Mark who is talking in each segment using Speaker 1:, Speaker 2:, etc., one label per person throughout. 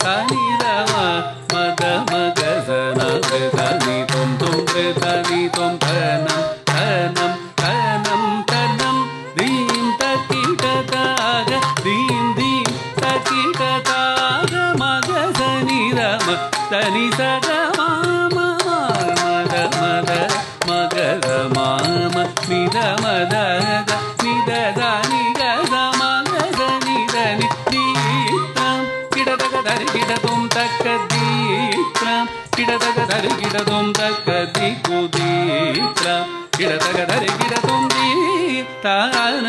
Speaker 1: தனி தம மத மகசன தனி தொம் தொம் தனி தொம் தனம் தனம் தனம் தனம் தீம் தக்கிடதாக தீம் தீம் தக்கிடதாக மகசனி தம தனி சக மத மத மகத மாம நித மத நித தனி கத மகத நிதனி தீத்ரம் கிடதக தரி கிடதும் தக்க தீத்ரம் கிடதக தரி கிடதும் தக்க திகுதீத்ரம் கிடதக தரி கிடதும் தீத்தான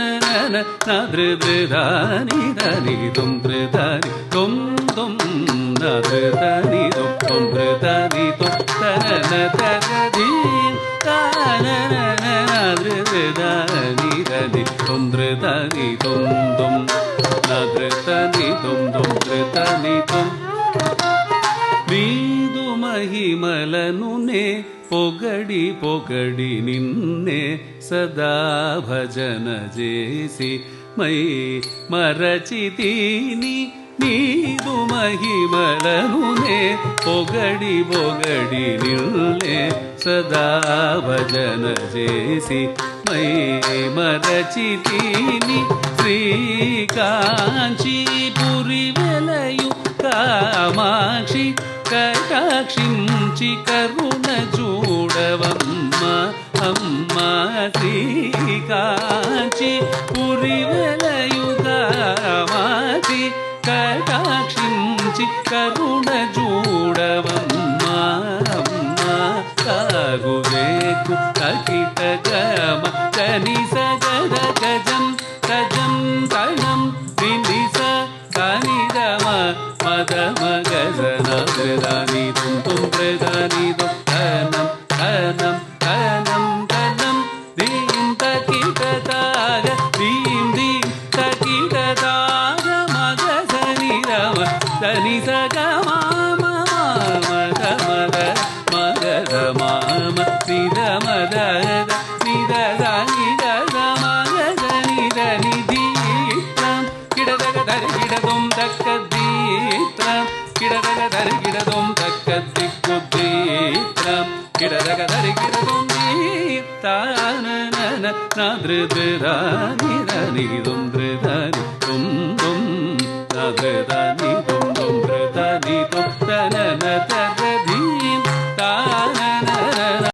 Speaker 1: நத்ருதானி தனி தும் திருதானி தும் தும் நத்ருதானி தும் தும் திருதானி தும் தன தகதி நத்ருதானி தனி தும் திருதானி தும் தும் நத்ருதானி தும் தும் திருதானி தும் ನೀದು ಮಹಿಮಲನುನೆ ಪೊಗಡಿ ಪೊಗಡಿ ನಿನ್ನೆ ಸದಾ ಭಜನ ಜೇಸಿ ಮೈ ಮರಚಿತೀನಿ ನೀದು ಮಹಿಮಲನುನೆ ಪೊಗಡಿ ಪೊಗಡಿ ನಿನ್ನೆ ಸದಾ ಭಜನ ಜೇಸಿ ಮೈ ಮರಚಿತೀನಿ ಶ್ರೀಕಾಂಚೀಪುರಿ ವೆಲಯು కామాక్షి కటాక్షించి కరుణ చూడవమ్మ అమ్మ శ్రీకాంచి పురి వెలయు కామాక్షి కటాక్షించి కరుణ చూడవమ్మ అమ్మ కాగువేకు కకిట గమ తని సగద గజం గజం తణం నిలిస తని దమ మద మగజన ప్రదాని తుం తుం ప్రదాని తుం ధనం ధనం ధనం ధనం దీం తకిటతాగ దీం దీం తకిటతాగ మగజని రమ దని సగ మామ మద మద మగద మామ నిద మద నిద దని గద మగజని దని దీత్రం కిడదగ దరి కిడదుం దక్క கிடதக தரி கிடதும் தக்க திக்குதீத்ரம் கிடதக தரி கிடதும் தீத்தான நத்ருதானி தனி தும் திருதானி தும் தும் நத்ருதானி